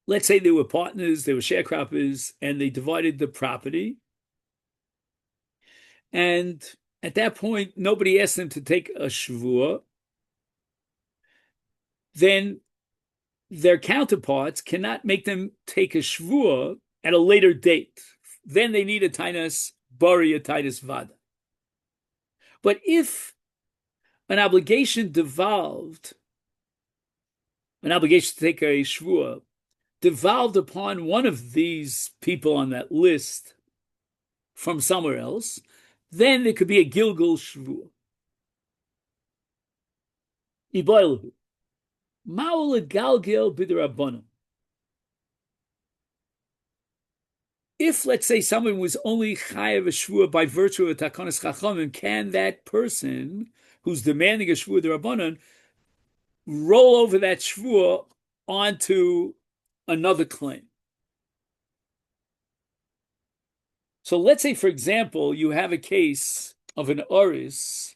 Let's say they were partners, they were sharecroppers, and they divided the property. And at that point, nobody asked them to take a shvua. Then their counterparts cannot make them take a shvua at a later date. Then they need a tainas bari, a tainas vada. But if an obligation devolved, an obligation to take a shvua, devolved upon one of these people on that list from somewhere else, then there could be a Gilgul Shvua. Iboilhu. Ma'ul galgel b'derabbanan. If, let's say, someone was only chayav a shvua by virtue of takonas chachamim, can that person who's demanding a shvua derabbanan roll over that shvua onto another claim? So let's say, for example, you have a case of an oris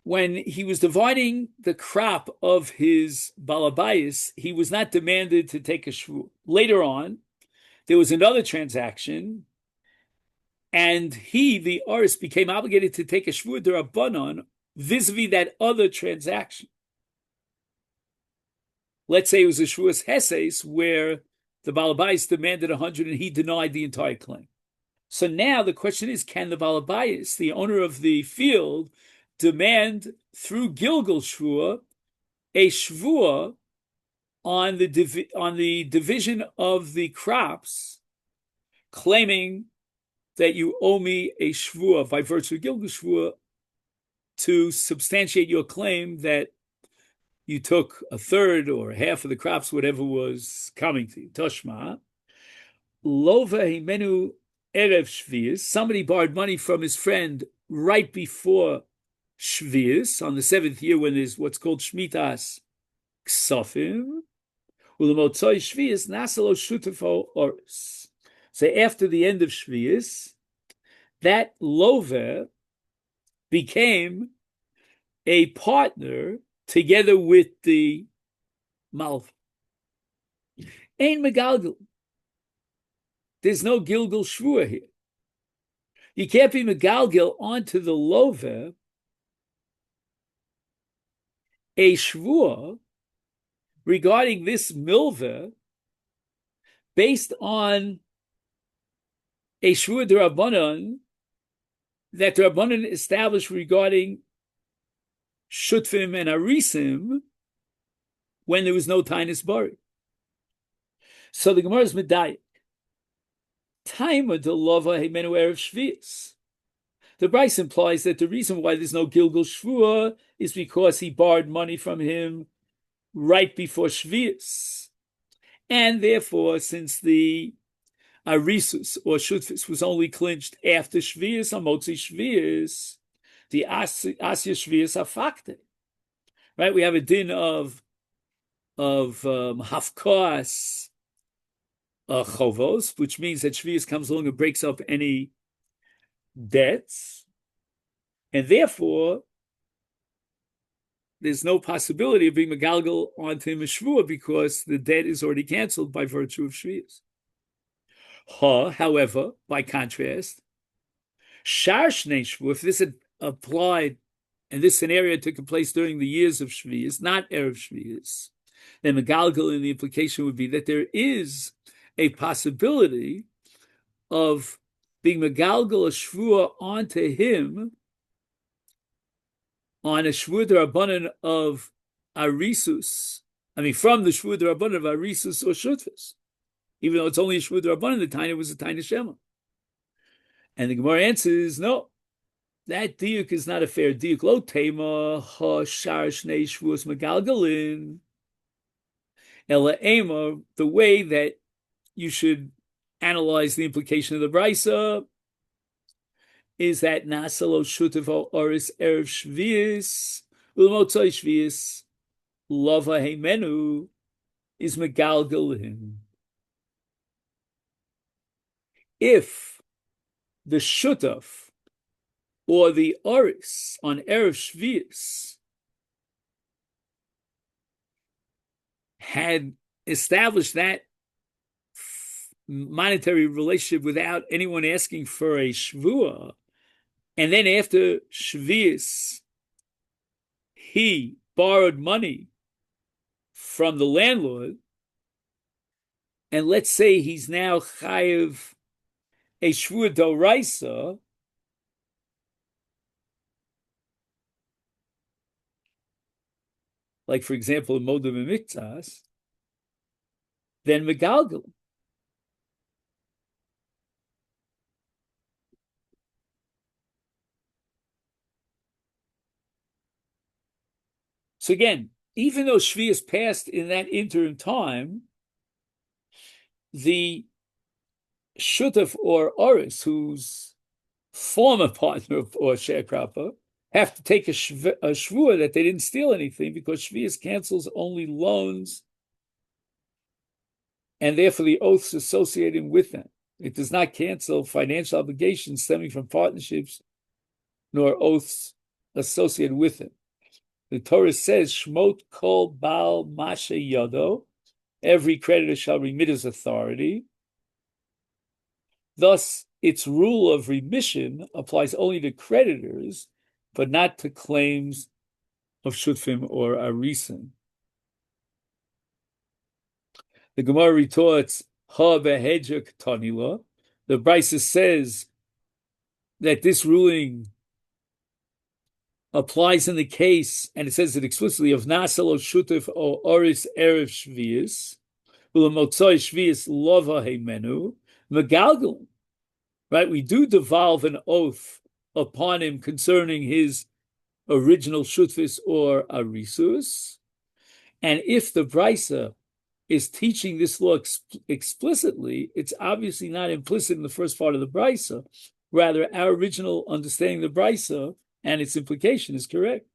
when he was dividing the crop of his balabayis, he was not demanded to take a shvu. Later on, there was another transaction, and he, the oris, became obligated to take a shvu d'Rabbanan vis-a-vis that other transaction. Let's say it was a shvuas heses where the balabais demanded 100 and he denied the entire claim. So now the question is, can the balabais, the owner of the field, demand through Gilgul Shvua a Shvua on the division of the crops, claiming that you owe me a Shvua by virtue of Gilgul Shvua to substantiate your claim that you took a third or half of the crops, whatever was coming to you. Toshma. Lova himenu erev shvius. Somebody borrowed money from his friend right before shvius, on the 7th year when there's what's called shmitas ksofim. Ulemotzoi shvius nasalo shutafo oris. So after the end of shvius, that lover became a partner together with the malva. Ein megalgal. There's no Gilgul Shvua here. You can't be megalgal onto the lover a Shvua regarding this milva based on a Shvua d'Rabbanan that the Rabbanan established regarding Shutfim and Arisim when there was no Tainus Bari. So the Gemara is medayik. Taima de lova hemenu erev shvius. The Bryce implies that the reason why there's no Gilgul Shvua is because he borrowed money from him right before Shvius. And therefore, since the Arisus or Shutfis was only clinched after Shvius, Amotzi Shvius, the Asya Shvius Hafakte. Right? We have a din of Hafkas Chovos, which means that Shvius comes along and breaks up any debts, and therefore there's no possibility of being megalgal onto him a shvua because the debt is already canceled by virtue of shvius. However, by contrast, shar shnei shvua, if this had applied and this scenario took place during the years of shvius, not erev shvius, then megalgal in the implication would be that there is a possibility of being megalgal a shvua onto him on a shvua d'Rabbanan of Arisus. From the shvua d'Rabbanan of Arisus or Shutfis. Even though it's only a shvua d'Rabbanan, the Taina was a Taina Shema. And the Gemara answers, no, that diuk is not a fair diuk. Lo tema ha shar shnei shvuos megalgalin. Ela ema, the way that you should analyze the implication of the brisa is that nasalo shutavo oris erev shvius ulmotzoi shvius lava heimenu is megalgalin. If the shutaf or the oris on erev shvius had established that monetary relationship without anyone asking for a shvua, and then after Shavuos, he borrowed money from the landlord, and let's say he's now chayiv a shvua doraisa, like for example, in Modim and Miktas, then Megalgal. So again, even though Shavuos passed in that interim time, the shutaf or oris, whose former partner or sharecropper, have to take a shvua that they didn't steal anything, because Shavuos cancels only loans and therefore the oaths associated with them. It does not cancel financial obligations stemming from partnerships nor oaths associated with them. The Torah says, Shmot kol bal mashe yodo, every creditor shall remit his authority. Thus, its rule of remission applies only to creditors, but not to claims of shutfim or arisim. The Gemara retorts, Ha behedja k'tanila. The Brisa says that this ruling applies in the case, and it says it explicitly, of nasalo shutef o oris erev shvius, u'lemotzoi shvius lova heimenu, megalgal. Right, we do devolve an oath upon him concerning his original shutfis or arisus, and if the Brisa is teaching this law explicitly, it's obviously not implicit in the first part of the Brisa. Rather, our original understanding of the Brisa and its implication is correct.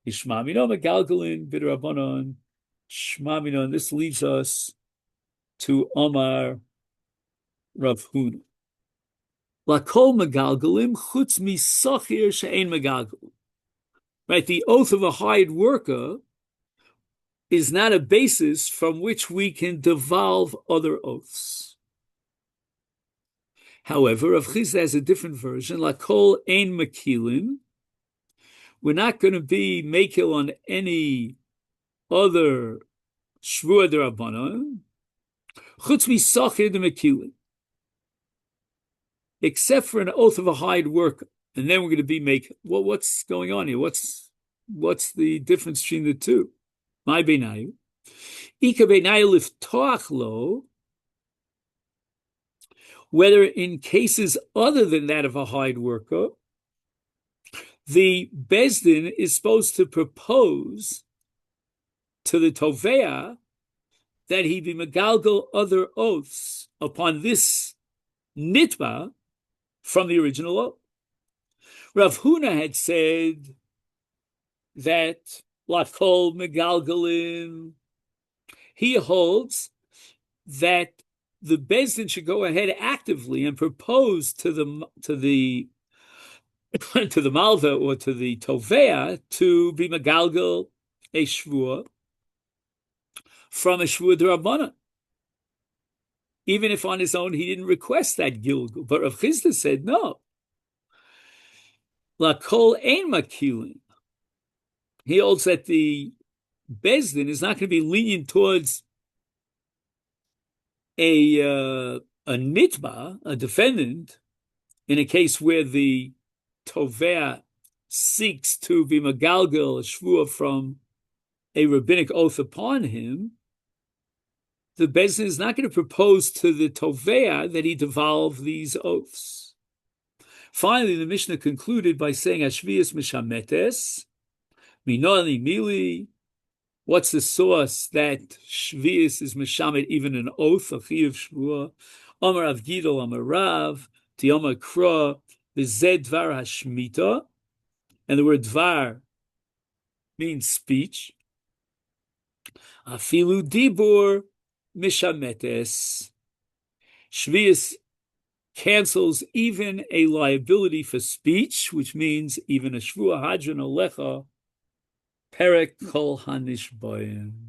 Ishmamino megalgalin b'drabanan shmamino, and this leads us to Omar Rav Huna. Lakol megalgalim chutz misachir she'ein megalgal. Right, the oath of a hired worker is not a basis from which we can devolve other oaths. However, Rav Chisda has a different version. Lakol ein makilin. We're not going to be makil on any other shvua d'Rabbanan. Chutz misachir de makilin, except for an oath of a hired worker, and then we're going to be make. Well, what's going on here? What's the difference between the two? My beinayu, ika beinayu liftoach lo. Whether in cases other than that of a hired worker, the Bezdin is supposed to propose to the Tovea that he be megalgal other oaths upon this nitba from the original oath. Rav Huna had said that lakol megalgalin, he holds that the Bezdin should go ahead actively and propose to the to the Malva or to the Tovea to be megalgal a shvua from a shvua d'Rabbanan, even if on his own he didn't request that gilgul. But Rav Chisda said no. Lakol ein makilin. He holds that the Bezdin is not going to be lenient towards a nitba, a defendant, in a case where the Tovea seeks to be megalgal a shvua from a rabbinic oath upon him. The Bezdin is not going to propose to the Tovea that he devolve these oaths. Finally, the Mishnah concluded by saying, Ashvius mishametes, minoni mili. What's the source that Shvius is mishamet even an oath, a chiyuv shvua? Amar Rav Gidol, Amar Rav, Tiyoma Kra, V'zed dvar hashmita, and the word dvar means speech. Afilu dibur mishametes. Shvius cancels even a liability for speech, which means even a shvua hadran olecha perek kol hanishbayim.